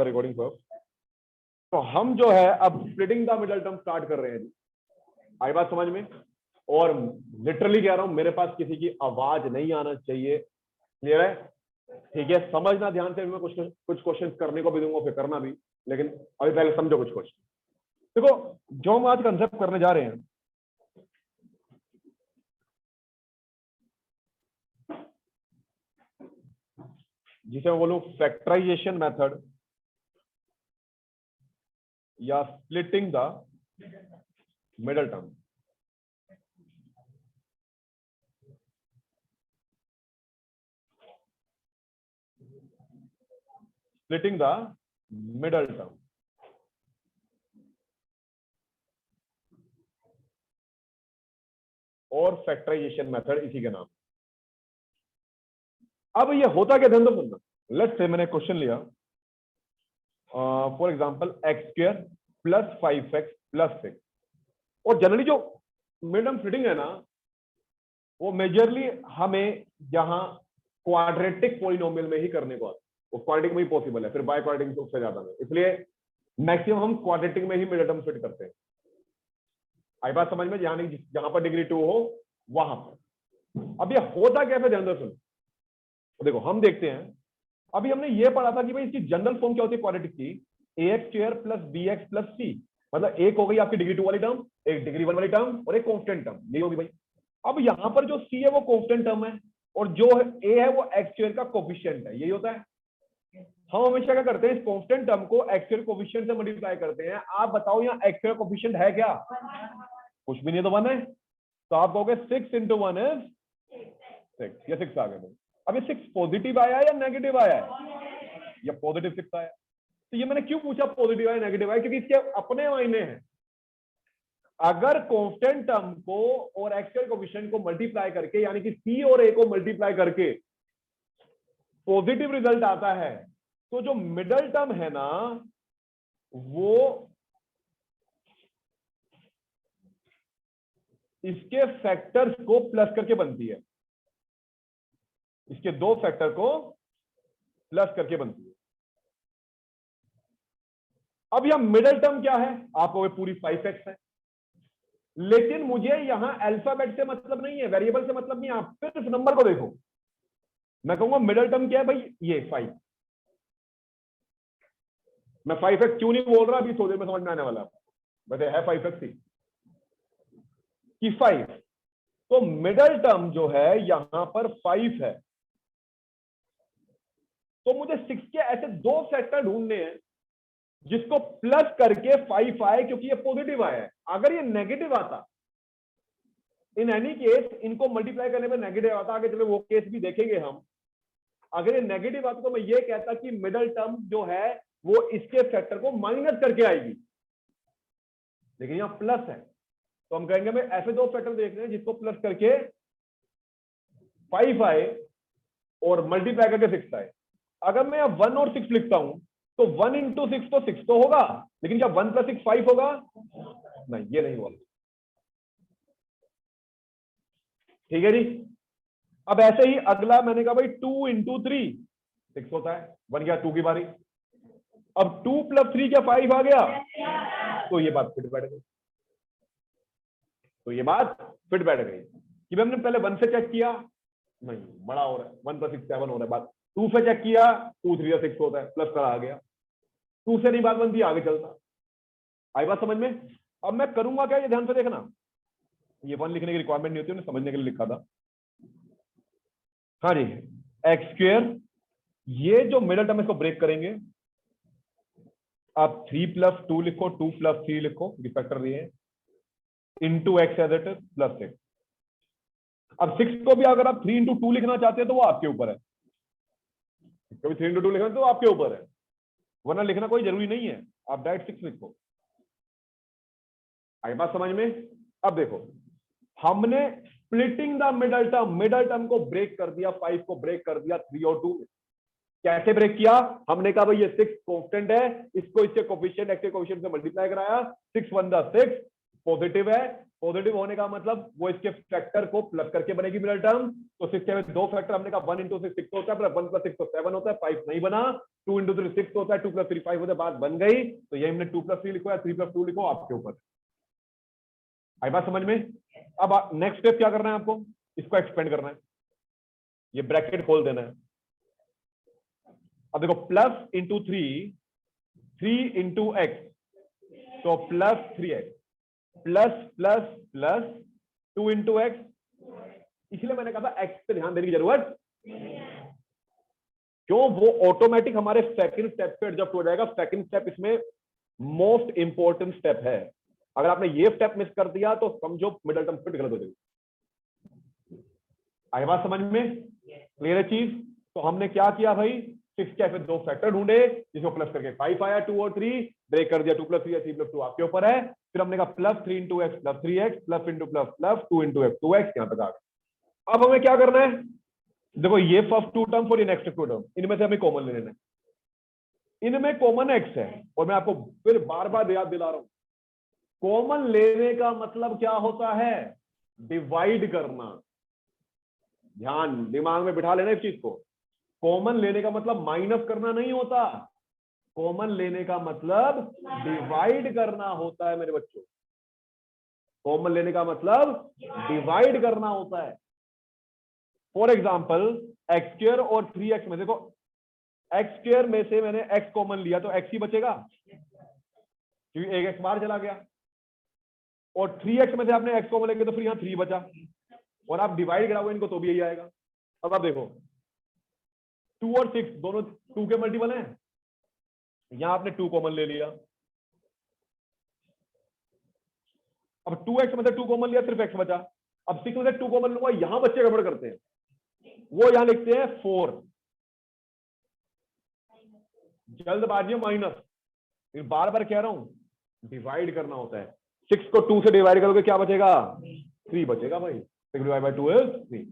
था रिकॉर्डिंग पर। तो हम जो है अब splitting the middle term start कर रहे हैं जी। आई बात समझ में? और लिटरली कह रहा हूं, मेरे पास किसी की आवाज नहीं आना चाहिए। क्लियर है? ठीक है, समझना ध्यान से। मैं कुछ क्वेश्चन करने को भी दूंगा, फिर करना भी, लेकिन अभी पहले समझो कुछ क्वेश्चन। देखो, जो हम आज कंसेप्ट करने जा रहे हैं, जिसे मैं बोलूं फैक्टराइजेशन मेथड या splitting the middle term. Splitting the middle term और फैक्टराइजेशन मेथड इसी के नाम। अब ये होता क्या, ध्यान दो सुनना। लेट्स से मैंने क्वेश्चन लिया, फॉर एग्जांपल x² + 5x + 6। और जनरली जो मिड टर्म स्प्लिटिंग है ना, वो मेजरली हमें यहां क्वाड्रेटिक पॉलिनोमियल में ही करने को आता है। वो क्वाड्रेटिक में ही पॉसिबल है, फिर बाय क्वाड्रेटिक तो उससे ज्यादा नहीं। इसलिए मैक्सिमम हम क्वाड्रेटिक में ही मिड टर्म स्प्लिट करते हैं। आई बात समझ में? जहां पर डिग्री 2 हो वहां पर। अब ये होता क्या है, ध्यान दो सुनो। देखो, हम देखते हैं, अभी हमने ये पढ़ा था कि भाई इसकी जनरल फॉर्म क्या होती है क्वाड्रेटिक की, ax² + bx + c। मतलब एक हो गई आपकी डिग्री 2 वाली टर्म, एक डिग्री 1 वाली टर्म और एक कांस्टेंट टर्म, यही होगी भाई। अब यहां पर जो c है वो कांस्टेंट टर्म है, और जो a है वो x² का कोफिशिएंट है, यही होता है। हम हमेशा क्या करते हैं, इस कांस्टेंट टर्म को x² कोफिशिएंट से मल्टीप्लाई करते हैं। आप बताओ यहाँ x² कोफिशिएंट है क्या? कुछ भी नहीं, तो 1 है। तो आप कहोगे 6 × 1 = 6, ये 6 आ गया। अब ये 6 पॉजिटिव आया या नेगेटिव आया है? ये पॉजिटिव 6 आया। तो ये मैंने क्यों पूछा पॉजिटिव आया नेगेटिव आया, क्योंकि इसके अपने मायने हैं। अगर कांस्टेंट टर्म को और एक्चुअल कोएफिशिएंट को मल्टीप्लाई करके, यानी कि सी और ए को मल्टीप्लाई करके पॉजिटिव रिजल्ट आता है, तो जो मिडल टर्म है ना, वो इसके फैक्टर्स को प्लस करके बनती है। इसके 2 फैक्टर को प्लस करके बनती है। अब यह मिडल टर्म क्या है? आपको पूरी 5x है, लेकिन मुझे यहां अल्फाबेट से मतलब नहीं है, वेरिएबल से मतलब नहीं है। आप सिर्फ नंबर को देखो। मैं कहूंगा मिडल टर्म क्या है भाई, ये 5। मैं 5x क्यों नहीं बोल रहा, अभी थोड़ी देर में समझ में आने वाला है। वैसे है 5x ही कि 5। तो मिडल टर्म जो है यहां पर 5 है। तो मुझे 6 के ऐसे 2 फैक्टर ढूंढने हैं जिसको प्लस करके 5 आए, क्योंकि ये पॉजिटिव आया है। अगर ये नेगेटिव आता, इन एनी केस इनको मल्टीप्लाई करने में नेगेटिव आता, आगे चलो वो केस भी देखेंगे हम। अगर ये नेगेटिव आता तो मैं ये कहता कि मिडल टर्म जो है वो इसके फैक्टर को माइनस करके आएगी, लेकिन यहां प्लस है। तो हम कहेंगे मैं ऐसे 2 फैक्टर देख रहे हैं जिसको प्लस करके 5 आए और मल्टीप्लाई करके 6 आए। अगर मैं 1 और 6 लिखता हूं तो 1 × 6 तो 6 तो होगा, लेकिन क्या 1 + 6 5 होगा? नहीं, ये नहीं होगा। ठीक है जी। अब ऐसे ही अगला मैंने कहा भाई 2 × 3 6 होता है। 1 गया, 2 की बारी। अब 2 + 3 क्या 5 आ गया? तो ये बात फिट बैठ गई। कि हमने पहले 1 से चेक किया, नहीं बड़ा हो रहा है, 1 + 6 7 हो रहा है। बात 2 से चेक किया, 2 3 6 होता है, प्लस का आ गया। 2 से नहीं बात बनती, आगे चलता। आई बात समझ में? अब मैं करूंगा क्या, ये ध्यान से देखना। ये 1 लिखने की रिक्वायरमेंट नहीं होती, उन्हें समझने के लिए लिखा था। हाँ जी, x², ये जो मिडल टर्म इसको ब्रेक करेंगे। आप 3 + 2 लिखो, 2 + 3 लिखो, फैक्टर दिए, into x as it is +6। अब 6 को भी अगर आप 3 × 2 लिखना चाहते हैं तो वो आपके ऊपर है। कभी 3 × 2 लिखना तो आपके ऊपर है, वरना लिखना कोई जरूरी नहीं है, आप डायरेक्ट 6 लिखो। आई बात समझ में? अब देखो, हमने स्प्लिटिंग द मिडल टर्म को ब्रेक कर दिया, 5 को ब्रेक कर दिया 3 और 2। कैसे ब्रेक किया? हमने कहा भाई ये 6 कांस्टेंट है, इसको इसके कोफिशिएंट एक्टिव कोफिशिएंट से मल्टीप्लाई कराया, 6 × 1 = 6, पॉजिटिव है, पॉजिटिव होने का मतलब वो इसके फैक्टर को प्लस करके बनेगी मिडिल टर्म। तो 6 के दो फैक्टर हमने कहा 1 × 6 6 होता है, 1 + 6 तो 7 होता है, 5 नहीं बना। 2 × 3 6 होता है, 2 + 3 5 होता है, बात बन गई। तो यही हमने 2 + 3 लिखो या 3 + 2 लिखो, आपके ऊपर। आई बात समझ में? अब नेक्स्ट स्टेप क्या करना है आपको, इसको एक्सपेंड करना है, ये ब्रैकेट खोल देना है। अब देखो प्लस इंटू 3 इंटू एक्स, तो plus 3x plus plus plus 2 into x. इसलिए मैंने कहा था एक्स पे ध्यान देने की जरूरत, क्यों, वो ऑटोमेटिक हमारे सेकंड स्टेप पे एडजस्ट हो जाएगा। सेकंड स्टेप इसमें मोस्ट इंपॉर्टेंट स्टेप है। अगर आपने ये स्टेप मिस कर दिया तो समझो मिडिल टर्म फिट गलत हो जाएगी। आई बात समझ में? क्लियर है चीज? तो हमने क्या किया भाई, 6 के दो फैक्टर ढूंढे, जिसको प्लस करके 5 आया, 2 और 3 ब्रेक कर दिया, 2 + 3 या 3 + 2 आपके ऊपर है। फिर हमने कहा plus 3 × x plus 3x plus into plus plus 2 × x 2x, यहां तक आ गया। अब हमें क्या करना है, देखो ये फर्स्ट 2 टर्म और ये नेक्स्ट 2 टर्म, इनमें से हमें कॉमन ले लेना है। इनमें कॉमन x है, और मैं आपको फिर बार बार याद दिला रहा हूं, कॉमन लेने का मतलब क्या होता है, डिवाइड करना। ध्यान दिमाग में बिठा लेना इस चीज को। कॉमन लेने का मतलब माइनस करना नहीं होता, कॉमन लेने का मतलब डिवाइड करना होता है मेरे बच्चों। कॉमन लेने का मतलब डिवाइड करना होता है। फॉर एग्जाम्पल x² और 3x में देखो, x² में से मैंने x कॉमन लिया तो x ही बचेगा, क्योंकि एक x बाहर चला गया। और 3x में से आपने x कॉमन लेंगे तो फिर यहां 3 बचा, और आप डिवाइड कराओगे इनको तो भी यही आएगा। अब आप देखो 2 और 6 दोनों 2 के मल्टीपल हैं, यहां आपने 2 कॉमन ले लिया। अब 2x में से 2 कॉमन लिया, सिर्फ x बचा। अब 6 में से 2 कॉमन लूंगा, यहां बच्चे गड़बड़ करते हैं, वो यहां लिखते हैं 4, जल्दबाजी माइनस। फिर बार बार कह रहा हूं, डिवाइड करना होता है। 6 को 2 से डिवाइड करोगे क्या बचेगा, 3 बचेगा भाई। 6 / 2 is 3।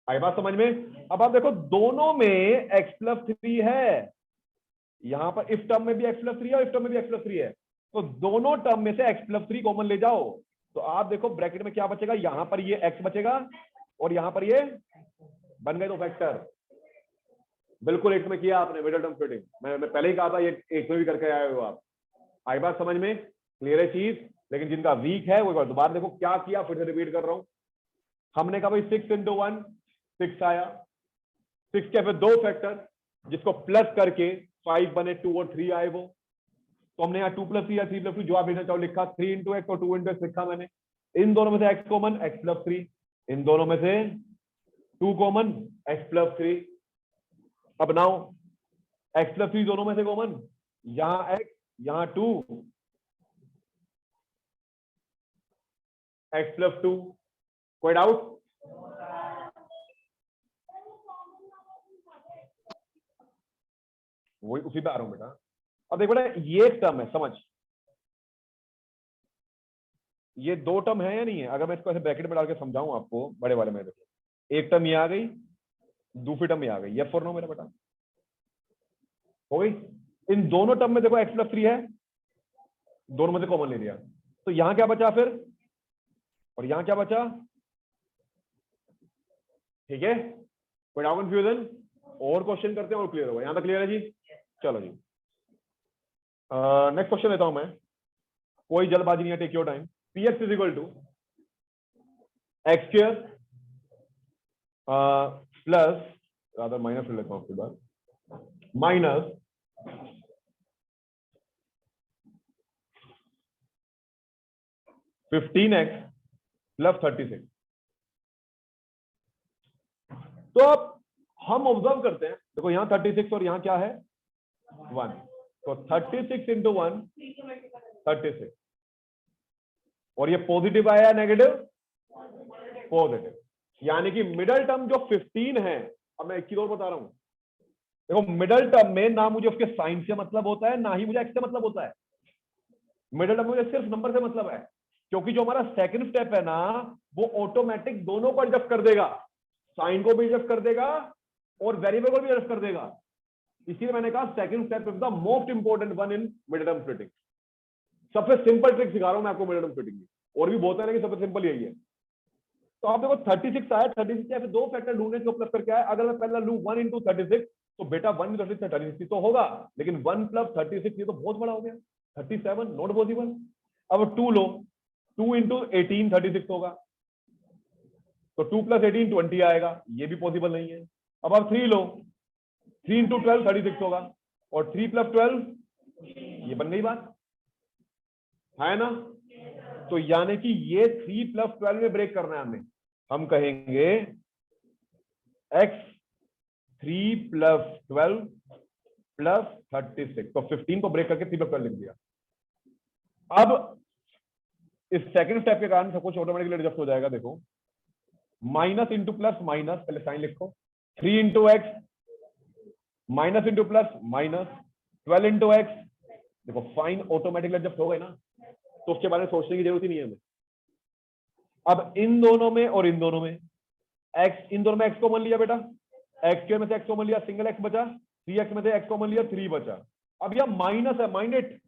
आई बात समझ में? अब आप देखो दोनों में x + 3 है, यहां पर इस टर्म में भी x + 3 है और इस टर्म में भी x + 3 है, तो दोनों टर्म में से x + 3 कॉमन ले जाओ, तो आप देखो ब्रैकेट में क्या बचेगा, यहां पर ये x बचेगा और यहां पर ये बन गए दो फैक्टर। बिल्कुल एक में किया आपने मिडिल टर्म फिटिंग, मैं पहले ही कहा था ये एक में भी करके आए हो आप। आई बात समझ में? क्लियर है चीज? लेकिन जिनका वीक है वो एक बार दोबारा देखो क्या किया, फिर से रिपीट कर रहा हूं। हमने कहा भाई 6 × 1 6 आया, 6 के फिर दो फैक्टर जिसको प्लस करके 5 बने, 2 और 3 आए वो। तो हमने यहाँ 2 + 3 या 3 + 2 जो आप लिखना चाहो लिखा, 3 × x और 2 × x लिखा मैंने। इन दोनों में से x कॉमन, x + 3, इन दोनों में से 2 कॉमन, x + 3। अब नाउ x + 3 दोनों में से कॉमन, यहां x यहां 2, x + 2। कोई डाउट? वही उसी पे आ रहा हूं बेटा। अब देखो बेटा ये टर्म है, समझ, ये 2 टर्म है या नहीं है? अगर मैं इसको ऐसे ब्रैकेट में डाल के समझाऊं आपको बड़े वाले में, देखो एक टर्म ये आ गई, दूसरी टर्म ये आ गई, yes और no मेरा बेटा, हो गई। इन दोनों टर्म में देखो x + 3 है, दोनों में से कॉमन ले लिया, तो यहां क्या बचा फिर, और यहां क्या बचा? ठीक है, कोई डाउट कंफ्यूजन? और क्वेश्चन करते हैं और क्लियर होगा। यहां तक क्लियर है जी? चलो जी नेक्स्ट क्वेश्चन लेता हूं मैं, कोई जल्दबाजी नहीं है, take your time. px = x² plus, rather minus ले लेता हूं आपके बाद, माइनस (15x + 36)। तो अब हम ऑब्जर्व करते हैं, देखो यहां 36 और यहां क्या है 1, तो 36 × 1 36, और ये पॉजिटिव आया है नेगेटिव, पॉजिटिव, यानी कि मिडल टर्म जो 15 है। अब मैं एक चीज और बता रहा हूं, देखो मिडल टर्म में ना मुझे उसके साइन से मतलब होता है, ना ही मुझे एक्स से मतलब होता है। मिडल टर्म मुझे सिर्फ नंबर से मतलब है, क्योंकि जो हमारा सेकंड स्टेप है ना, वो ऑटोमेटिक दोनों को एडजस्ट कर देगा, साइन को भी एडजस्ट कर देगा और वेरिएबल को भी एडजस्ट कर देगा। इसीलिए मैंने कहा second step is the most important one in mid term splitting. सबसे सिंपल ट्रिक सिखा रहा हूं मैं आपको मैडम फिटिंग की, और भी बहुत है लेकिन सबसे सिंपल यही है। तो आप देखो 36 आया, 36 है, फिर दो फैक्टर ढूंढने को प्लस करके आया। अगर मैं पहला लूं 1 इंटू 36 तो बेटा 1 इंटू 36 तो होगा, लेकिन 1 प्लस 36 ये तो बहुत बड़ा हो गया, 37 नॉट पॉसिबल। अब 2 लो, 2 इंटू 18 36 होगा, तो 2 प्लस 18 20 आएगा, ये भी पॉसिबल नहीं है। अब आप 3 लो, 3 इंटू 12 36 होगा, और 3 प्लस 12 ये बन गई बात, है ना। तो यानी कि ये 3 प्लस 12 में ब्रेक करना है हमें। हम कहेंगे x 3 प्लस 12 प्लस 36, तो 15 को ब्रेक करके 3 प्लस 12 लिख दिया। अब इस सेकंड स्टेप के कारण सब कुछ ऑटोमेटिकली एडजस्ट हो जाएगा। देखो माइनस इंटू प्लस माइनस, पहले साइन लिखो, 3 into x minus into plus minus 12 into x, देखो फाइन ऑटोमेटिकली एडजस्ट हो गए ना, तो उसके बारे में सोचने की जरूरत ही नहीं है हमें। अब इन दोनों में और इन दोनों में x, इन दोनों में x कॉमन लिया बेटा, x स्क्वायर में से x कॉमन लिया, सिंगल x बचा, 3x में से x कॉमन लिया, 3 बचा। अब यह माइनस है, माइनस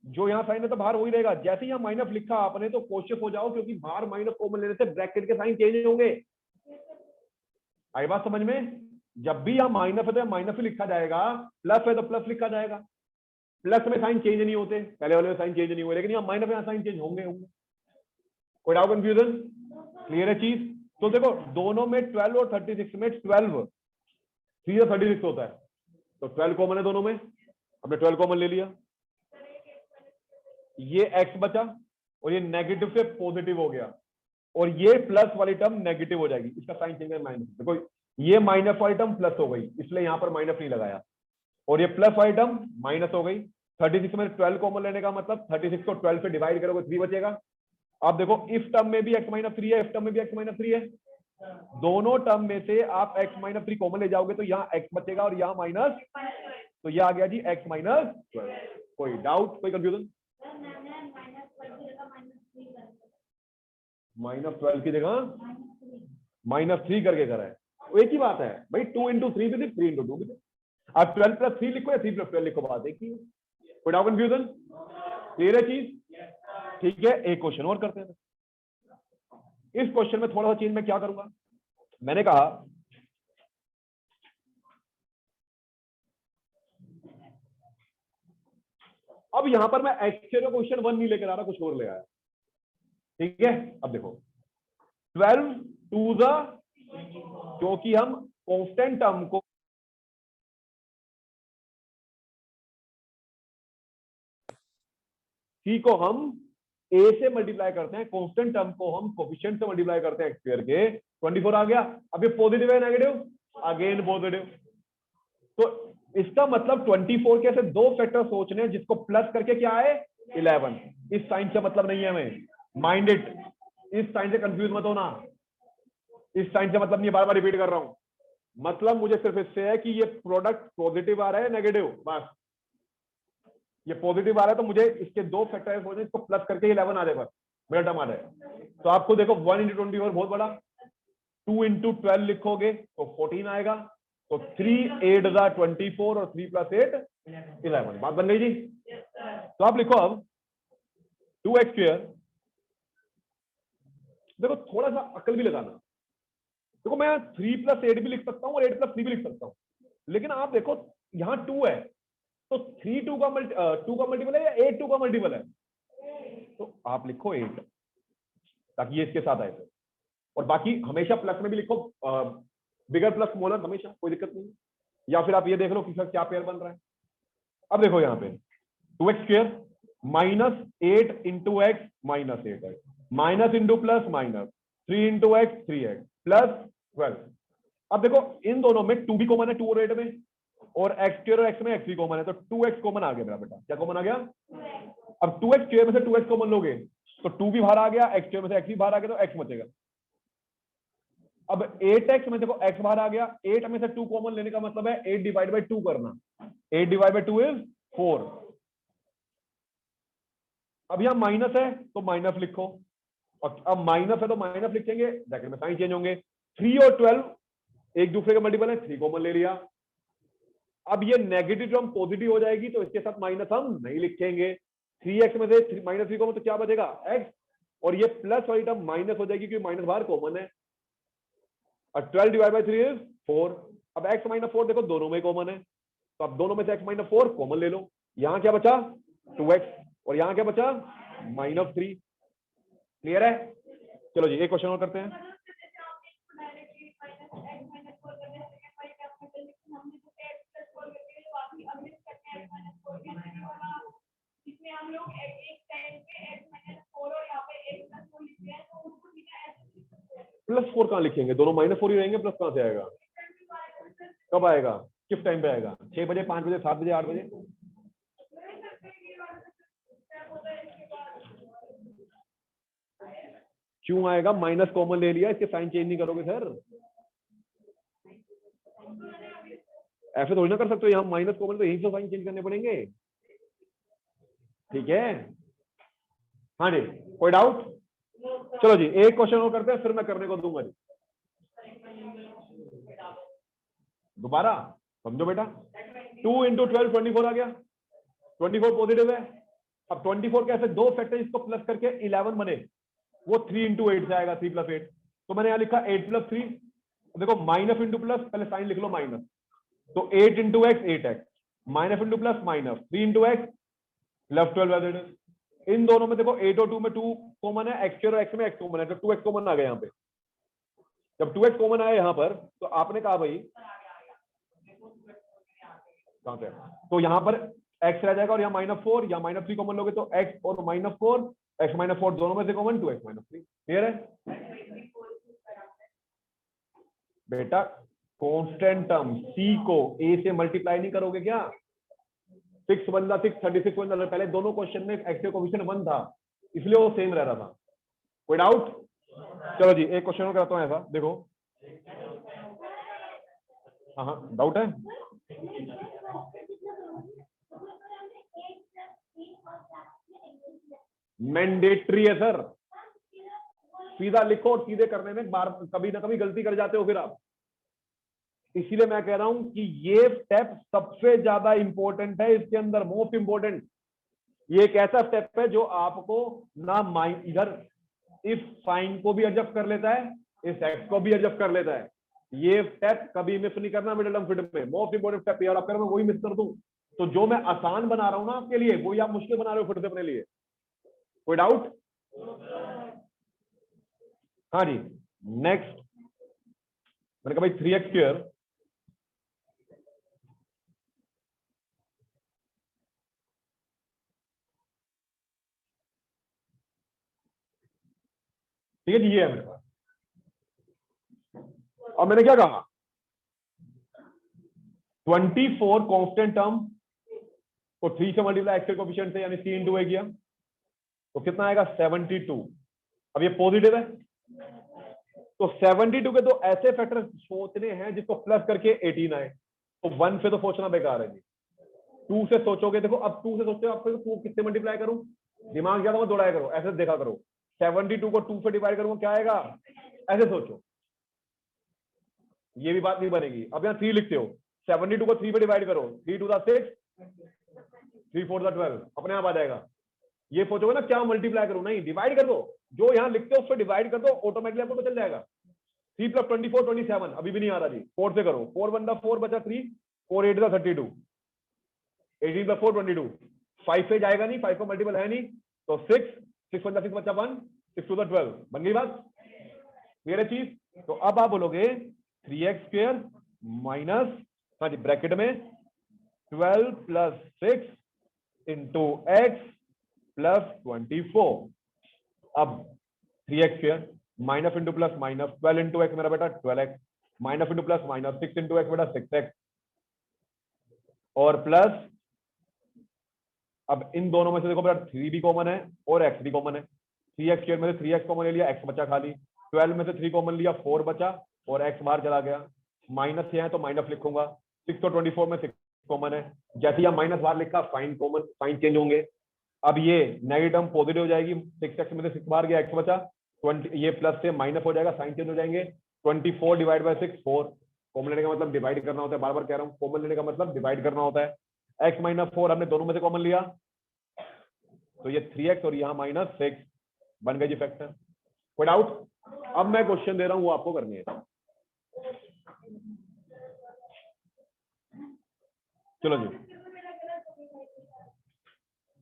जो यहां साइन है तो बाहर वही रहेगा। जैसे ही यहां माइनस लिखा आपने तो कोशिश हो जाओ, क्योंकि बाहर माइनस कॉमन लेने से ब्रैकेट के साइन चेंज होंगे। आई बात समझ में? जब भी यहां माइनस है तो माइनस ही लिखा जाएगा, प्लस है तो प्लस लिखा जाएगा। प्लस में साइन चेंज नहीं होते, पहले वाले में साइन चेंज नहीं हुए, लेकिन यहाँ माइनस में साइन चेंज होंगे होंगे। कोई डाउट कंफ्यूजन? क्लियर है चीज? तो देखो दोनों में 12 और 36 में 12 3 या 36 होता है, तो 12 कॉमन है दोनों में, हमने 12 कॉमन ले लिया। ये x बचा और ये नेगेटिव से पॉजिटिव हो गया, और ये प्लस वाली टर्म नेगेटिव हो जाएगी, इसका साइन चेंज है माइनस। देखो ये माइनस वाली टर्म प्लस हो गई, इसलिए यहां पर माइनस नहीं लगाया, और ये प्लस वाली टर्म माइनस हो गई। 36 में 12 कॉमन लेने का मतलब 36 को 12 से डिवाइड करोगे 3 बचेगा। आप देखो इस टर्म में भी x माइनस 3 है, इस टर्म में भी x माइनस 3 है, दोनों टर्म में से आप x माइनस 3 कॉमन ले जाओगे तो यहाँ x बचेगा और यहाँ माइनस, तो ये आ गया जी x माइनस 12। कोई डाउट, कोई कंफ्यूजन? -12 की जगह -3 करके करा है, वो एक ही बात है भाई। 2 इंटू 3 भी थी, 3 इंटू 2 भी थी। आप 12 प्लस 3 लिखो या 3 प्लस 12 लिखो, बात एक ही है। कोई डाउट कंफ्यूजन? क्लियर है चीज? ठीक है, एक क्वेश्चन और करते हैं। इस क्वेश्चन में थोड़ा सा चेंज मैं क्या करूंगा, मैंने कहा अब यहां पर मैं एक्चुअल क्वेश्चन 1 नहीं लेकर आ रहा, कुछ और ले आया। ठीक है, अब देखो 12 टू द, क्योंकि हम कांस्टेंट टर्म को सी को हम ए से मल्टीप्लाई करते हैं, कांस्टेंट टर्म को हम कोफिशिएंट से मल्टीप्लाई करते हैं, एक्स स्क्वायर के 24 आ गया। अब ये पॉजिटिव है नेगेटिव, अगेन पॉजिटिव, तो इसका मतलब 24 के ऐसे दो फैक्टर सोचने हैं जिसको प्लस करके क्या है 11। इस साइन से मतलब नहीं है हमें, माइंड इट, इस साइन से कंफ्यूज मत होना, इस साइन से मतलब नहीं, बार बार रिपीट कर रहा हूं। मतलब मुझे सिर्फ इससे है कि ये प्रोडक्ट पॉजिटिव आ रहा है नेगेटिव, बस ये पॉजिटिव आ रहा है तो मुझे इसके दो फैक्टर सोचने, इसको प्लस करके 11 आ जाए, बस मेरा टर्म आ जाए। तो आपको देखो 1 इंटू 24 बहुत बड़ा, 2 इंटू 12 लिखोगे तो 14 आएगा, तो 3 8 24 और 3 प्लस 8 11, बात बन गई जी। तो आप लिखो अब 2x स्क्वायर, देखो थोड़ा सा अकल भी लगाना, देखो मैं 3 प्लस 8 भी लिख सकता हूँ और 8 प्लस 3 भी लिख सकता हूँ, लेकिन आप देखो यहाँ 2 है, तो 3 2 का मल्टीपल है या 8 2 का मल्टीपल है, तो आप लिखो 8 ताकि ये इसके साथ आए, और बाकी हमेशा प्लस में भी लिखो बिगर प्लस स्मॉलर, हमेशा कोई दिक्कत नहीं, या फिर आप ये देख लो कि सर क्या पेयर बन रहा है। अब देखो यहाँ पे 2x square minus 8 into x minus 8 है, minus into plus minus 3 into x 3x plus 12। अब देखो इन दोनों में 2 भी कॉमन है, 2 और 8 में, और x स्क्वायर और x में x भी कॉमन है, तो 2x कॉमन आ गया मेरा बेटा। क्या कॉमन आ गया? अब 2x स्क्वायर में से 2x कॉमन लोगे तो 2 भी बाहर आ गया, x स्क्वायर में से x भी बाहर आ गया, तो x बचेगा। अब 8x में देखो x बाहर आ गया, 8 में से 2 कॉमन लेने का मतलब है 8 डिवाइड बाई 2 करना, 8 डिवाइड बाई 2 इज 4। अब यहां माइनस है तो माइनस लिखो, और अब माइनस है तो माइनस लिखेंगे, ब्रैकेट में साइन चेंज होंगे। 3 और 12 एक दूसरे का मल्टीपल है, 3 कॉमन ले लिया। अब ये नेगेटिव टर्म पॉजिटिव हो जाएगी तो इसके साथ माइनस हम नहीं लिखेंगे, 3x में से माइनस 3 कॉमन तो क्या बचेगा x, और ये प्लस वाली टर्म माइनस हो जाएगी क्योंकि माइनस बाहर कॉमन है, और 12 डिवाइड बाई 3 इज 4। अब x माइनस 4 देखो दोनों में कॉमन है, तो अब दोनों में से x माइनस 4 कॉमन ले लो, यहां क्या बचा 2x, और यहां क्या बचा -3। क्लियर है? चलो जी एक क्वेश्चन और करते हैं। +4 कहां लिखेंगे, दोनों -4 ही रहेंगे, प्लस कहां से आएगा, कब आएगा, किस टाइम पे आएगा, 6 बजे, 5 बजे, 7 बजे, 8 बजे? क्यों आएगा, माइनस कॉमन ले लिया, इसके साइन चेंज नहीं करोगे सर, ऐसे थोड़ी ना कर सकते हो, यहाँ माइनस कॉमन तो यही से साइन चेंज करने पड़ेंगे। ठीक है, हाँ जी, कोई डाउट? चलो जी एक क्वेश्चन और करते हैं, फिर मैं करने को दूंगा जी। दोबारा समझो बेटा, 2 इंटू 12 24 आ गया, 24 पॉजिटिव है। अब 24 कैसे, दो फैक्टर इसको प्लस करके 11 बने, वो 3 इंटू 8 से आएगा, 3 + 8, तो मैंने यहां लिखा 8 + 3। देखो माइनस इंटू प्लस, पहले साइन लिख लो माइनस, तो 8 into x 8x, minus into plus minus 3 into x, left 12। इन दोनों में देखो 8 और 2 में 2 कॉमन है, x और x में x कॉमन है, तो 2x कॉमन आ गया यहाँ पे। जब 2x कॉमन आया यहाँ पर, तो आपने कहा भाई कहां पे, तो यहाँ पर x रह जाएगा, और यहाँ -4 या -3 कॉमन लोगे तो x और -4, x -4 दोनों में से कॉमन, 2x -3। क्लियर है बेटा? कांस्टेंट टर्म c को a से मल्टीप्लाई नहीं करोगे क्या, 6 बनता 6, 36 बनता, पहले दोनों क्वेश्चन में x के कोएफिशिएंट 1 था, इसलिए वो सेम रह रहा था। कोई डाउट? चलो जी एक क्वेश्चन और कराता हूं ऐसा, देखो। हाँ हाँ डाउट है? मैंडेटरी है सर, सीधा लिखो और सीधे करने में बार कभी ना कभी गलती कर जाते हो फिर आप, इसीलिए मैं कह रहा हूं कि ये स्टेप सबसे ज्यादा इंपॉर्टेंट है इसके अंदर, मोस्ट इंपॉर्टेंट। ये एक ऐसा स्टेप है जो आपको ना माइंड इधर इस साइन को भी एडजस्ट कर लेता है, इस एक्स को भी एडजस्ट कर लेता है। ये स्टेप कभी मिस नहीं करना मिडिल टर्म फिट में, मोस्ट इंपॉर्टेंट स्टेप यार, आप मैं वही मिस कर दूं तो जो मैं आसान बना रहा हूं ना आपके लिए, वही आप मुश्किल बना रहे हो फिर से अपने लिए। कोई डाउट? हाँ जी नेक्स्ट, मैंने कहा भाई 3x², ठीक है जी, ये है मेरे पास। अब मैंने क्या कहा, 24 कांस्टेंट टर्म को 3 से मल्टीप्लाई एक्स के कोएफिशिएंट से, यानी 3 इंटू ए किया, तो कितना आएगा 72। अब ये पॉजिटिव है, तो 72 के तो ऐसे फैक्टर सोचने हैं जिसको प्लस करके 18 आए, तो 1 से तो सोचना बेकार है जी। 2 से सोचोगे, देखो अब 2 से सोचते हो आपको 2 किससे मल्टीप्लाई करूं, दिमाग ज्यादा मत दौड़ाया करो, ऐसे देखा करो, 72 को 2 से डिवाइड करूंगा क्या आएगा, ऐसे सोचो, ये भी बात नहीं बनेगी। अब यहाँ 3 लिखते हो, 72 को 3 पे डिवाइड करो, 3 2 6, 3 4 12, अपने आप आ जाएगा। ये सोचोगे ना क्या मल्टीप्लाई करूं, नहीं डिवाइड कर दो, जो यहाँ लिखते हो उससे डिवाइड कर दो, ऑटोमेटिकली आपको तो चल जाएगा। 3 + 24 27, अभी भी नहीं आ रहा जी, 4 से करो, 4 1 4 बचा 3, 4 8 32, 18 + 4 22, 5 से जाएगा नहीं, 5 का मल्टीपल है नहीं, तो 6 6 1 6 बचा 1, 6 2 12, बन गई बात, क्लियर है चीज? तो अब आप बोलोगे 3x² माइनस, हाँ जी ब्रैकेट में 12 + 6 इंटू एक्स प्लस 24। अब 3x² minus into plus minus 12 into x मेरा बेटा 12x, minus into plus minus 6 into x बेटा 6x, और प्लस, अब इन दोनों में से देखो बेटा 3 भी कॉमन है और x भी कॉमन है, 3x² में से 3x कॉमन ले लिया, x बचा खाली, 12 में से 3 कॉमन लिया, 4 बचा और x बाहर चला गया, माइनस है तो माइनस लिखूंगा, 6 और 24 में 6 कॉमन है, जैसे यहां माइनस बाहर लिखा साइन कॉमन, साइन चेंज होंगे। अब ये नेगेटिव टर्म पॉजिटिव हो जाएगी, 6x में से 6 बाहर गया, x बचा, 20, ये प्लस से माइनस हो जाएगा, साइन चेंज हो जाएंगे, 24 डिवाइड बाय 6 4, कॉमन लेने का मतलब डिवाइड करना होता है, बार बार कह रहा हूँ, कॉमन लेने का मतलब डिवाइड करना होता है। x - 4 हमने दोनों में से कॉमन लिया, तो ये 3x और यहाँ -6 बन गए जी फैक्टर। कोई डाउट? अब मैं क्वेश्चन दे रहा हूं वो आपको करनी है। चलो जी,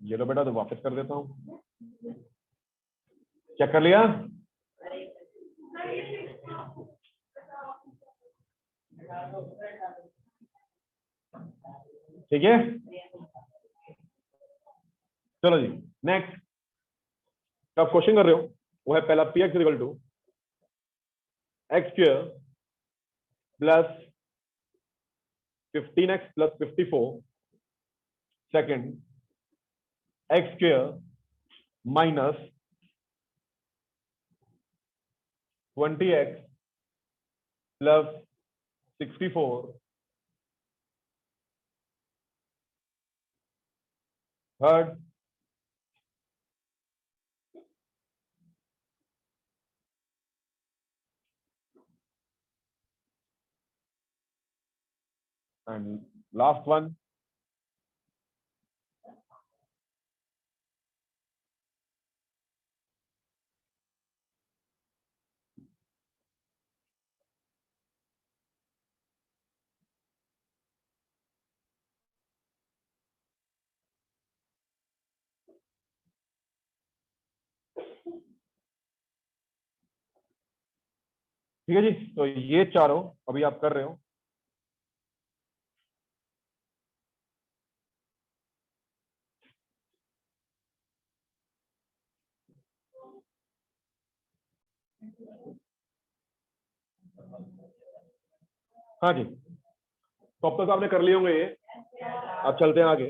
ये लो बेटा, तो वापस कर देता हूं। चेक कर लिया? ठीक है, चलो जी नेक्स्ट। आप क्वेश्चन कर रहे हो वो है पहला px equal to x square प्लस 15x plus 54, second x square minus 20x plus 64, third and last one. ठीक है जी, तो ये चारों अभी आप कर रहे हो। हाँ जी, तो अब तक आपने कर लिए होंगे ये। अब चलते हैं आगे।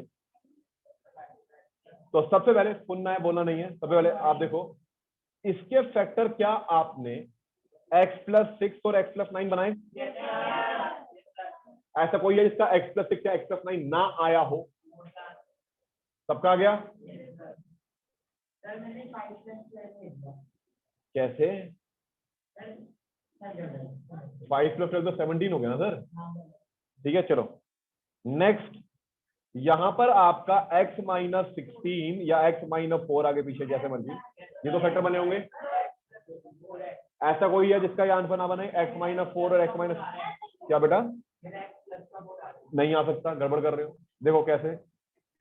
तो सबसे पहले सुनना है, बोलना नहीं है। सबसे पहले आप देखो इसके फैक्टर क्या आपने x प्लस 6 और x प्लस 9 बनाए? ऐसा कोई है जिसका x प्लस 6 या x प्लस 9 ना आया हो? सबका आ गया? कैसे? 5 प्लस 12 तो 17 हो गया ना सर। ठीक है, चलो नेक्स्ट। यहां पर आपका x माइनस 16 या x माइनस 4, आगे पीछे जैसे मर्जी, ये दो फैक्टर बने होंगे। ऐसा कोई है जिसका ये आंसर ना बने x माइनस 4 और x माइनस, क्या बेटा नहीं आ सकता, गड़बड़ कर रहे हो। देखो कैसे,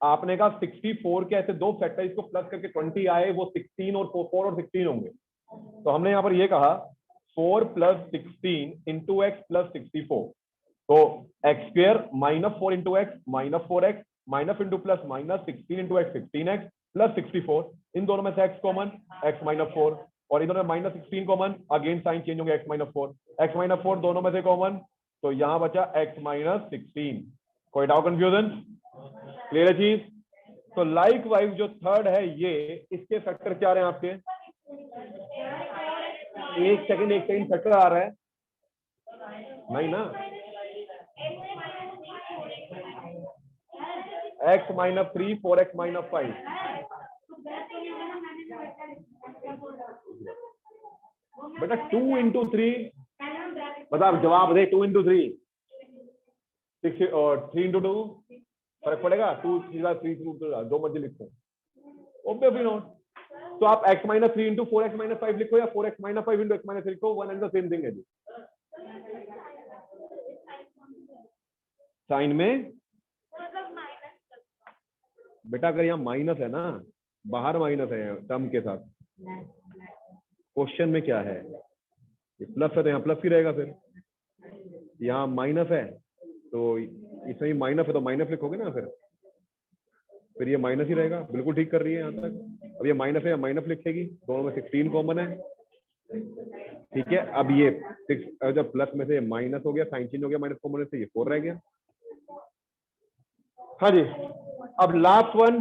आपने कहा 64 के ऐसे दो फैक्टर इसको प्लस करके 20 आए, वो 16 और 4 और 16 होंगे। तो हमने यहाँ पर ये कहा 4 प्लस 16 इंटू एक्स प्लस 64, तो x square minus 4 into x minus 4x minus into plus minus 16 into x 16x plus 64, इन दोनों में से x कॉमन x माइनस 4, और इन दोनों में minus 16 common, again sine change होंगे x माइनस 4, x माइनस 4 दोनों में से कॉमन, तो यहां बचा x माइनस 16। कोई डाउट कंफ्यूजन? क्लियर है चीज? तो लाइक वाइज जो थर्ड है ये, इसके फैक्टर क्या आ रहे हैं आपके? एक सेकंड फैक्टर आ रहा है नहीं ना? x माइनस 3 4x माइनस 5, बेटा 2 इंटू 3, मतलब जवाब दे 2 इंटू 3 6 और 3 इंटू 2 फर्क पड़ेगा? 2 3 जो मर्जी लिखो, ऑब्वियसली नॉट। तो आप x minus 3 into 4x minus 5 लिखो या 4x minus 5 into x minus 3 लिखो, one and the same thing है जी। साइन में बेटा अगर यहाँ माइनस है ना, बाहर माइनस है टर्म के साथ, क्वेश्चन में क्या है? ये प्लस है तो यहाँ प्लस ही रहेगा, फिर यहाँ माइनस है तो इसमें माइनस है तो माइनस लिखोगे ना, फिर ये माइनस ही रहेगा। बिल्कुल ठीक कर रही है यहाँ तक। अब ये माइनस है या माइनस लिखेगी, दोनों में 16 कॉमन है। ठीक है, अब ये 6 जब प्लस में से माइनस हो गया, साइन चेंज हो गया, माइनस कॉमन से ये 4 रह गया। हाँ जी, अब last one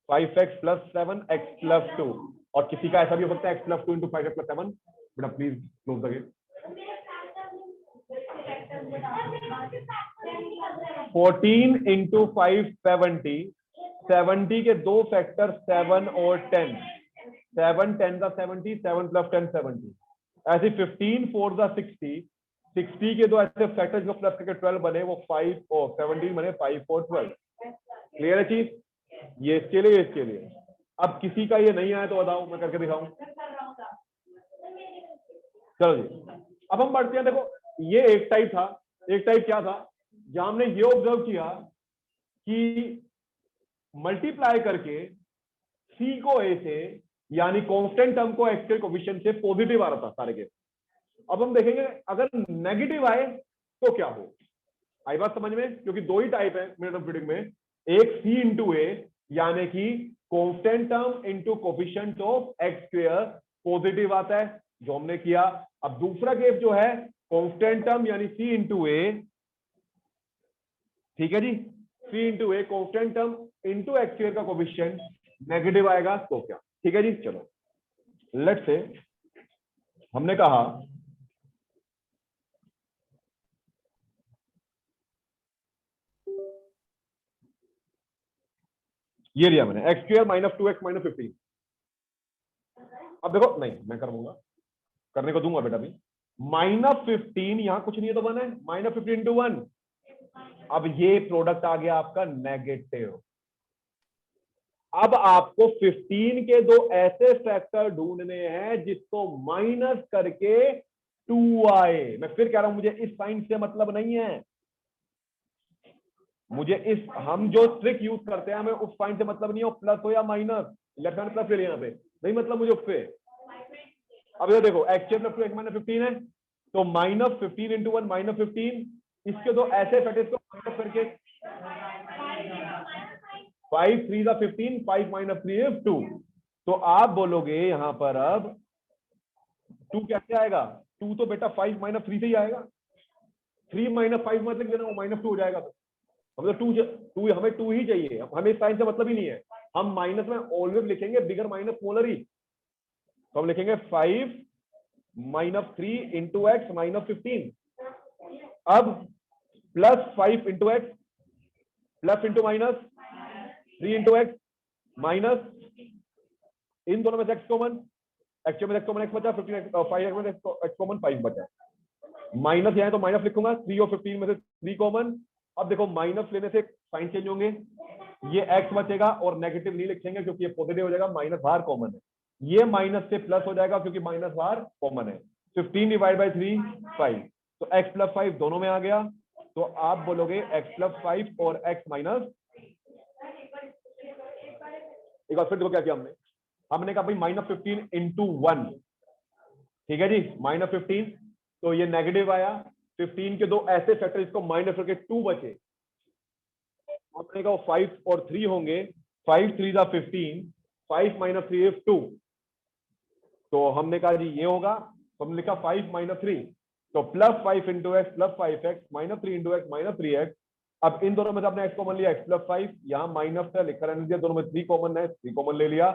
5x plus 7x plus 2, और किसी का ऐसा भी हो सकता है x plus 2 into 5x plus 7। बेटा please close the gate. 14 into 5 70, 70 के दो फैक्टर 7 और 10, 7 10 का 70, 7 प्लस 10 70, ऐसे 15 4 का 60, 60 के दो ऐसे फैक्टर जो प्लस करके 12 बने, वो 5 और 17 बने, 5 और 12। क्लियर है चीज? ये इसके लिए, इसके लिए। अब किसी का ये नहीं आया तो बताओ, मैं करके दिखाऊं। चलो जी, अब हम बढ़ते हैं। देखो ये एक टाइप था। एक टाइप क्या था, जहां हमने ये ऑब्जर्व किया कि मल्टीप्लाई करके सी को ए से, यानी कांस्टेंट टर्म को एक्स के कोएफिशिएंट से पॉजिटिव आ रहा था सारे के। अब हम देखेंगे अगर नेगेटिव आए तो क्या हो। आई बात समझ में? क्योंकि दो ही टाइप है मेथड ऑफ रीडिंग में, एक सी इंटू ए यानी कि constant term into coefficient of x square positive आता है, जो हमने किया। अब दूसरा केस जो है कांस्टेंट टर्म यानी सी इंटू ए, ठीक है जी, c into a constant term into x square का कोएफिशिएंट नेगेटिव आएगा तो क्या। ठीक है जी, चलो लेट्स से हमने कहा ये लिया मैंने x square minus 2x minus 15। अब देखो, नहीं मैं कर दूंगा, करने को दूंगा बेटा। भी -15 यहां कुछ नहीं है तो 1 है, -15 इंटू 1। अब ये प्रोडक्ट आ गया आपका नेगेटिव। अब आपको 15 के दो ऐसे फैक्टर ढूंढने हैं जिसको माइनस करके 2 आए। मैं फिर कह रहा हूं, मुझे इस साइन से मतलब नहीं है। मुझे इस, हम जो ट्रिक यूज करते हैं हमें उस साइन से मतलब नहीं हो, प्लस हो या माइनस। लेफ्ट हैंड प्लस ले लिया यहाँ पे, नहीं मतलब मुझे उससे। अब ये देखो एक्चुअल प्लस 2x माइनस 15 है, तो -15 इंटू 1 -15। इसके दो ऐसे फैक्टर को माइनस करके 5 3 का 15, 5 माइनस 3 इज 2। तो आप बोलोगे यहां पर अब 2 कैसे आएगा? 2 तो बेटा 5 माइनस 3 से ही आएगा। 3 माइनस 5 मत लिख देना, वो -2 हो जाएगा। हम तो 2 हमें 2 ही चाहिए, हमें साइन से मतलब ही नहीं है। हम माइनस में ऑलवेज लिखेंगे बिगर माइनस पोलर ही। तो हम लिखेंगे 5 माइनस 3 इंटू एक्स माइनस 15। अब +5 into x plus into minus 3 into x minus, इन दोनों में से एक्स कॉमन, एक्चुअल में एक्स कॉमन एक्स बचा, 5 में एक्स कॉमन 5 बचा। माइनस यहाँ तो माइनस लिखूंगा, 3 और 15 में से 3 कॉमन। अब देखो माइनस लेने से साइन चेंज होंगे, ये एक्स बचेगा और नेगेटिव नहीं लिखेंगे क्योंकि ये पॉजिटिव हो जाएगा, माइनस बाहर कॉमन है। ये माइनस से प्लस हो जाएगा क्योंकि माइनस बाहर कॉमन है। 15 डिवाइड बाई 3 5, तो x प्लस 5 दोनों में आ गया। तो आप बोलोगे x प्लस 5 और x माइनस। एक बार फिर देखो क्या किया हमने। हमने कहा भाई -15 इंटू 1, ठीक है जी, -15, तो ये नेगेटिव आया। 15 के दो ऐसे फैक्टर इसको माइनस करके 2 बचे। हमने कहा 5 और 3 होंगे, 5 3 जा 15, 5 माइनस 3 इज 2। तो हमने कहा जी ये होगा, तो हमने लिखा 5 माइनस 3, तो +5 into x plus 5x minus 3 into x minus 3x। अब इन दोनों में से आपने एक्स कॉमन लिया, x प्लस 5, यहाँ माइनस है लिखा रहने दिया, दोनों में 3 कॉमन है, 3 कॉमन ले लिया।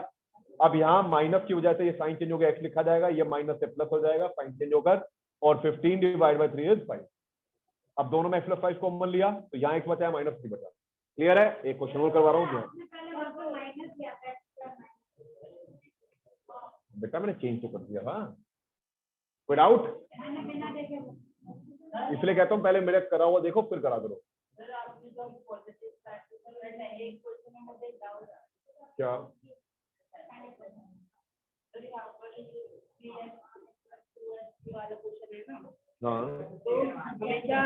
अब यहाँ माइनस की वजह से ये साइन चेंज हो गया, एक्स लिखा जाएगा, ये माइनस से प्लस हो जाएगा साइन चेंज होकर, और 15 डिवाइड बाई 3 इज 5। अब दोनों में x प्लस 5 कॉमन लिया, तो यहाँ x बचा है, -3 बचा। क्लियर है? एक क्वेश्चन और करवा रहा हूँ। बेटा मैंने चेंज तो कर दिया था, कोई डाउट? इसलिए कहता हूँ पहले मेरे करा हुआ देखो फिर करा करो। क्या? हाँ,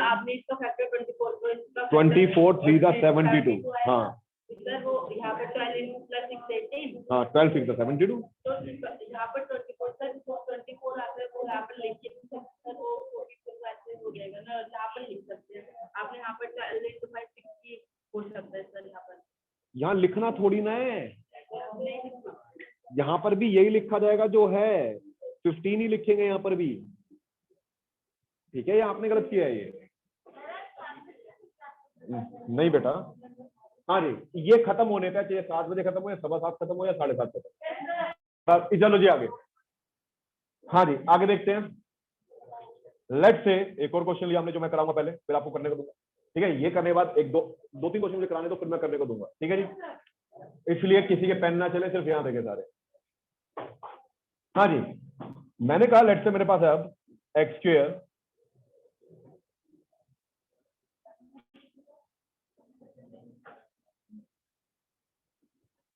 आपने इसका फैक्टर 24 3 का 72। हाँ सर, वो यहाँ पर 12 प्लस 6 18। हाँ 12 6 का 72। तो यहाँ पर 24 सर, 24 आता है, वो यहाँ पर लिख के सर वो 44 ऐसे हो जाएगा ना, यहाँ पर लिख सकते हैं। आपने यहाँ पर 12 to 5 60 हो सकता है सर। यहाँ पर, यहाँ लिखना थोड़ी ना है, यहाँ पर भी यही लिखा जाएगा जो है, 15 ही लिखेंगे यहाँ पर भी। ठीक है, ये आपने गलत किया है ये। नहीं बेटा, हाँ जी, ये खत्म होने का चाहिए 7 बजे खत्म हो या 7:15 खत्म हो या 7:30 खत्म। चलो जी आगे। हाँ जी आगे देखते हैं। लेट्स से एक और क्वेश्चन लिया हमने जो मैं कराऊंगा पहले, फिर आपको करने को दूंगा। ठीक है, ये करने के बाद एक दो 3 क्वेश्चन मुझे कराने दो, फिर मैं करने को दूंगा। ठीक है जी, इसलिए किसी के पेन ना चले, सिर्फ यहाँ देखे सारे। हाँ जी, मैंने कहा लेट्स से मेरे पास है अब एक्स स्क्वायर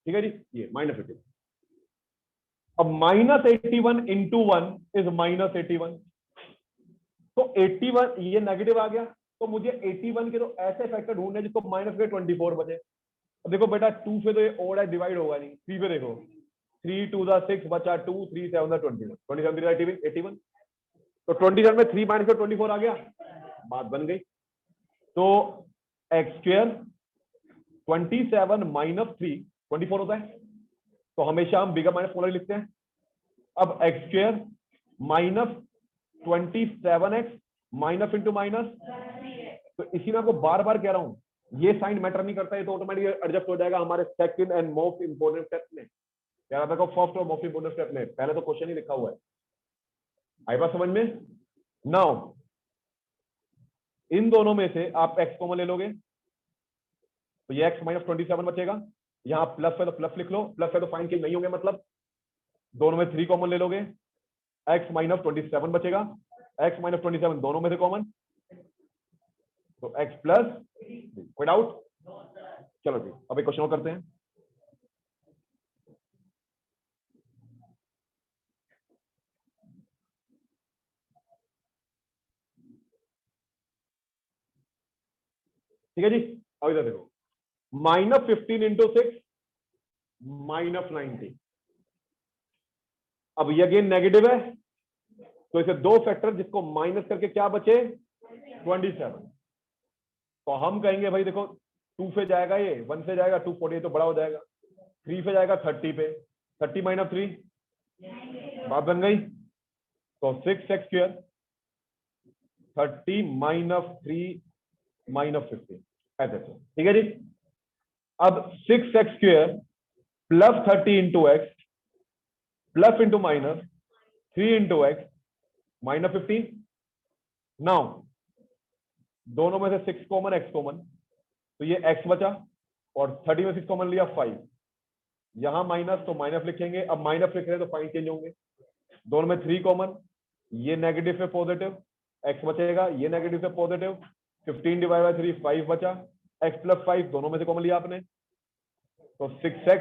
ठीक है जी, ये -81। अब -81 इंटू 1 इज -81। तो 81 ये नेगेटिव आ गया, तो मुझे 81 के तो ऐसे फैक्टर ढूंढने जिसको माइनस के 24 बचे। अब देखो बेटा 2 से तो ये ओड है, डिवाइड होगा नहीं। 3 पे देखो, 3 2 6 बचा 2, 3 7 21, 27 81। तो 27 में 3 माइनस 24 आ गया, बात बन गई। तो एक्स स्क्वायर 27 माइनस 3 24 होता है, तो हमेशा हम बिगर माइनस स्मॉलर लिखते हैं। अब x square minus 27x minus into minus, तो इसी में आपको बार बार कह रहा हूं, ये साइन मैटर नहीं करता है, तो ऑटोमेटिकली एडजस्ट हो जाएगा हमारे second and most important step में। याद रखो, फर्स्ट और मोस्ट इंपोर्टेंट स्टेप में पहले तो क्वेश्चन ही लिखा हुआ है। आई बात समझ में? नाउ इन दोनों में से आप एक्स कॉमन ले लोगे, तो ये एक्स माइनस 27 बचेगा। यहां प्लस है तो प्लस लिख लो, प्लस है तो फाइन के नहीं होंगे, मतलब दोनों में 3 कॉमन ले लोगे, एक्स माइनस 27 बचेगा। एक्स माइनस 27 दोनों में से कॉमन, तो एक्स प्लस। कोई डाउट? चलो जी, अब एक क्वेश्चन और करते हैं। ठीक है जी, अब इधर देखो, -15 इंटू 6 -90। अब ये अगेन नेगेटिव है, तो इसे दो फैक्टर जिसको माइनस करके क्या बचे 27। तो हम कहेंगे भाई देखो, 2 से जाएगा ये, 1 से जाएगा 2 48 तो बड़ा हो जाएगा, 3 से जाएगा 30 पे, 30 माइनस 3, बात बन गई। तो 6x स्क्वायर 30 माइनस 3 माइनस 50 ऐसे। ठीक है जी, अब 6x square plus 30 into x plus into minus 3 into x minus 15। Now दोनों में से 6 कॉमन, एक्स कॉमन, तो ये x बचा, और 30 में 6 कॉमन लिया 5, यहां माइनस तो माइनस लिखेंगे। अब माइनस लिख रहे हैं तो साइन चेंज होंगे। दोनों में 3 कॉमन, ये नेगेटिव से पॉजिटिव, x बचेगा, ये नेगेटिव से पॉजिटिव, 15 डिवाइड बाय 3 5 बचा, x प्लस 5 दोनों में से कॉमन लिया आपने, तो 6x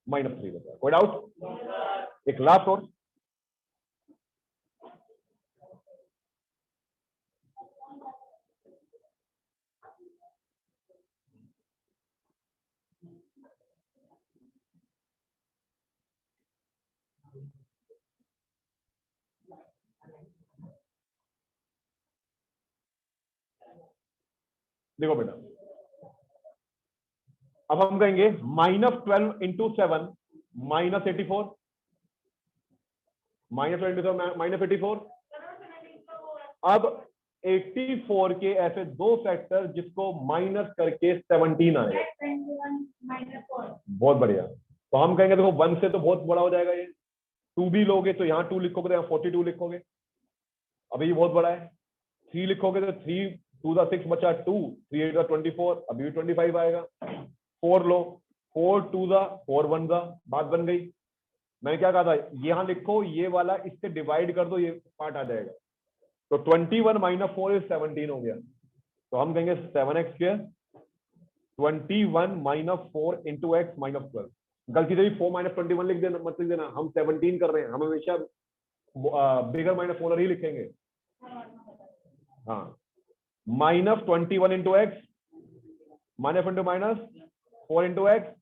माइनस 3 बचा। कोई डाउट? एक लास्ट और, देखो बेटा, अब हम कहेंगे -12 इंटू 7 -84, -24। अब 84 के ऐसे दो फैक्टर जिसको माइनस करके 17 आएगा। बहुत बढ़िया। तो हम कहेंगे देखो 1 से तो बहुत बड़ा हो जाएगा ये, 2 भी लोगे तो यहाँ 2 लिखोगे तो यहाँ 42 लिखोगे, अभी ये बहुत बड़ा है। 3 लिखोगे तो 3 2 6 बचा 2, 3 8 24, अभी भी 25 आएगा। 4 लो, 4 2 4 1, बात बन गई। मैंने क्या कहा था, यहां लिखो ये वाला इससे डिवाइड कर दो, ये पार्ट आ जाएगा। तो 21 माइनस 4 इज 17 हो गया। तो हम कहेंगे 7x square 21 minus 4 into x minus 12। गलती से भी 4 माइनस 21 लिख देना, मत लिख देना, हम 17 कर रहे हैं, हम हमेशा बिगर माइनस स्मॉलर ही लिखेंगे। हाँ, -21 into x minus into minus 4 into x.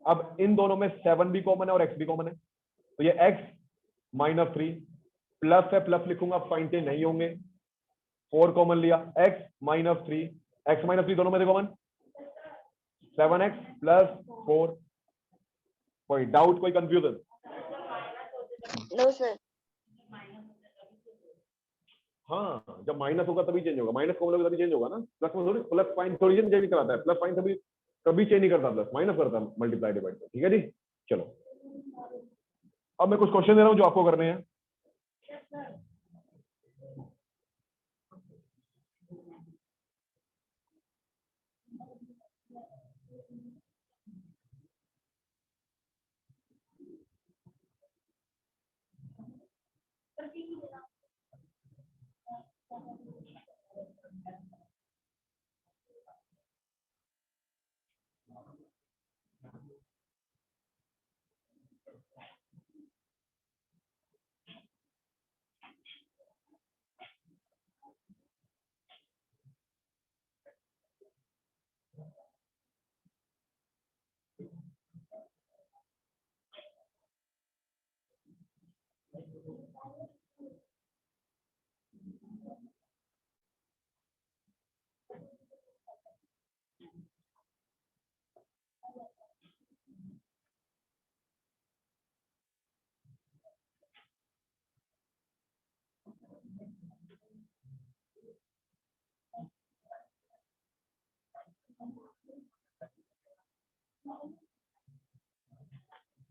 अब इन दोनों में 7 भी कॉमन है और x भी कॉमन है, तो ये x -3 प्लस है, प्लस लिखूंगा, साइन चेंज नहीं होंगे। 4 कॉमन लिया, x -3, x -3 दोनों में से कॉमन, 7x प्लस 4। कोई डाउट, कोई कंफ्यूजन? No sir. हाँ, जब माइनस होगा तभी चेंज होगा, माइनस कॉमन होगा तभी चेंज होगा ना। प्लस में थोड़ी, प्लस साइन थोड़ी चेंज नहीं कराता है, प्लस साइन कभी कभी चेंज नहीं करता, प्लस माइनस करता है मल्टीप्लाई डिवाइड। ठीक है जी, चलो अब मैं कुछ क्वेश्चन दे रहा हूं जो आपको करने हैं।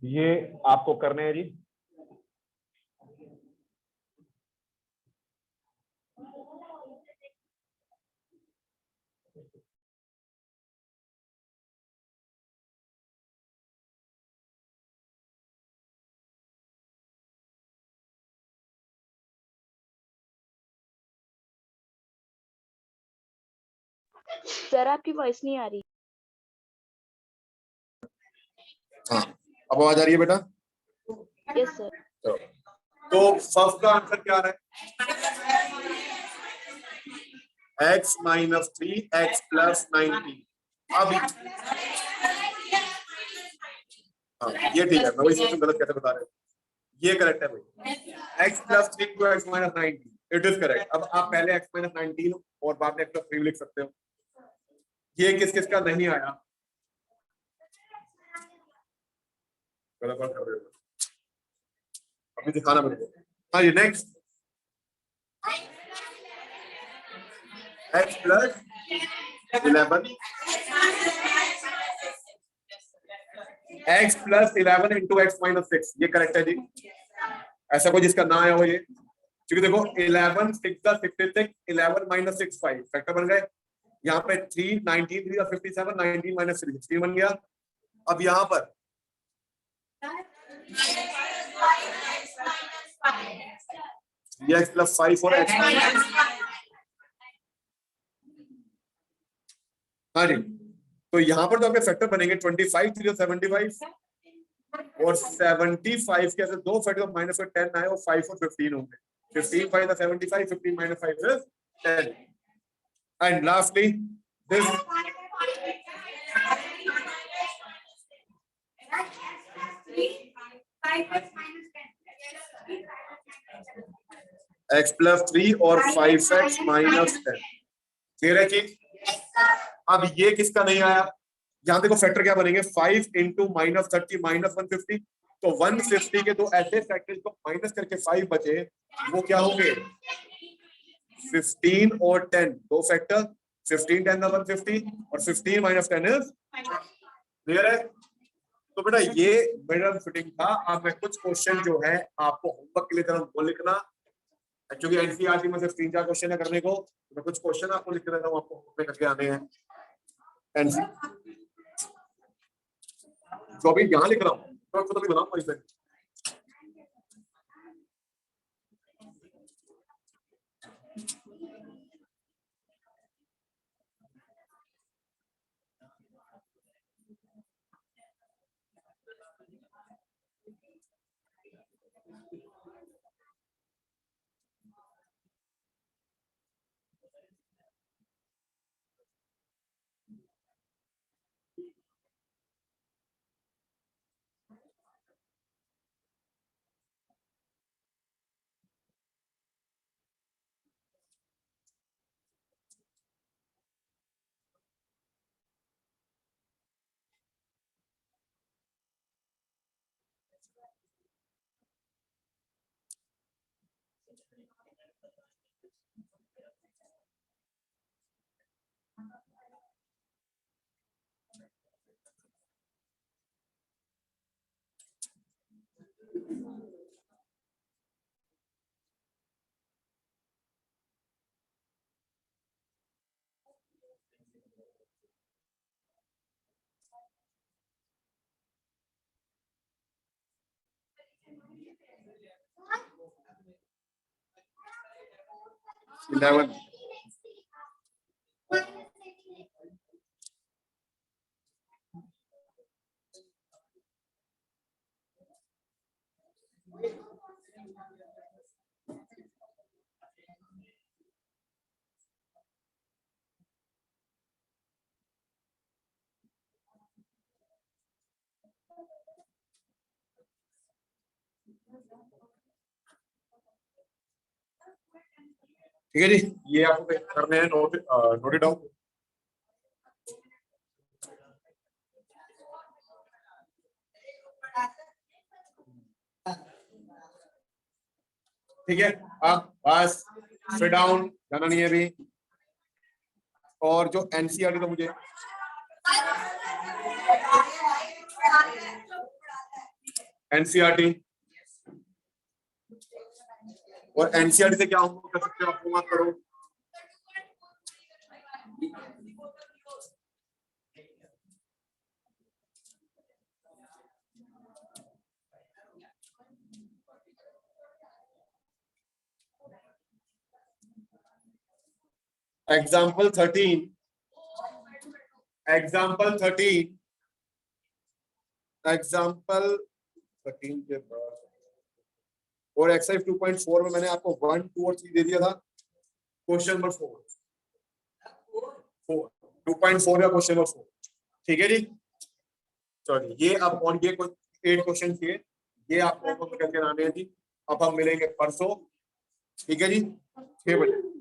ये आपको करने हैं जी। सर आपकी वॉइस नहीं आ रही। हाँ, अब आवाज आ रही है बेटा? Yes sir. तो फर्स्ट का आंसर क्या है? x minus 3x plus 19। अब हाँ, ये ठीक है, मैं वही सोचूं गलत कैसे बता रहे हो। ये करेक्ट है भाई, x plus 3 two x minus 19, it is correct. अब आप पहले x माइनस 19 और बाद में x प्लस 3 लिख सकते हो। ये किस किस का नहीं आया? गलत बात कर रहे हो, अभी दिखाना मेरे को। हाँ जी, next x plus 11 x plus 11 into x minus 6, ये करेक्ट है जी। ऐसा कोई जिसका ना आया हो ये, क्योंकि देखो 11 6 66, 11 माइनस 6 5 फैक्टर बन गए। यहाँ पे 3 19 3 57, 19 माइनस 3 16 बन गया। अब यहाँ पर x प्लस 5 और x माइनस, हाँ जी, तो यहाँ पर तो आपके फैक्टर बनेंगे 25 3 75 और 75 के ऐसे दो फैक्टर माइनस 10 आए और 5 और 15 होंगे। 15 5 75, 15 minus 5 is 10, and lastly this x plus 3 और 5x minus 10, क्लियर है जी। अब ये किसका नहीं आया? यहाँ देखो फैक्टर क्या बनेंगे, 5 इंटू माइनस 30 माइनस 150, तो 150 के दो ऐसे फैक्टर को माइनस करके 5 बचे, वो क्या होंगे? 15 और 10, दो फैक्टर, 15 10 150 और 15 माइनस 10 इज, क्लियर है। तो बेटा ये मिडल फिटिंग था। अब मैं कुछ क्वेश्चन जो है आपको होमवर्क के लिए तरह वो लिखना, क्योंकि एनसीईआरटी में से 3-4 क्वेश्चन है करने को, तो मैं कुछ क्वेश्चन आपको लिख के देता हूँ, आपको होमवर्क में करके आने हैं। एनसी जो अभी यहाँ लिख रहा हूँ तो खुद अभी बनाऊंगा इसमें। इलेवन ठीक है जी, ये आपको करने हैं, नोट इट डाउन। ठीक है, अब बस सिट डाउन, जाना नहीं है अभी। और जो एनसीईआरटी तो मुझे एनसीईआरटी, और एनसीईआरटी से क्या होमवर्क कर सकते हो आप, होमवर्क करो। एग्जाम्पल 13 के बाद और एक्सरसाइज 2.4 में मैंने आपको 1, 2 और 3 दे दिया था। क्वेश्चन नंबर 4 2.4 का क्वेश्चन नंबर 4, ठीक है जी। चलिए ये अब और ये 8 क्वेश्चन किए, ये आपको करके आने हैं जी। अब हम मिलेंगे परसों, ठीक है जी, 6 बजे।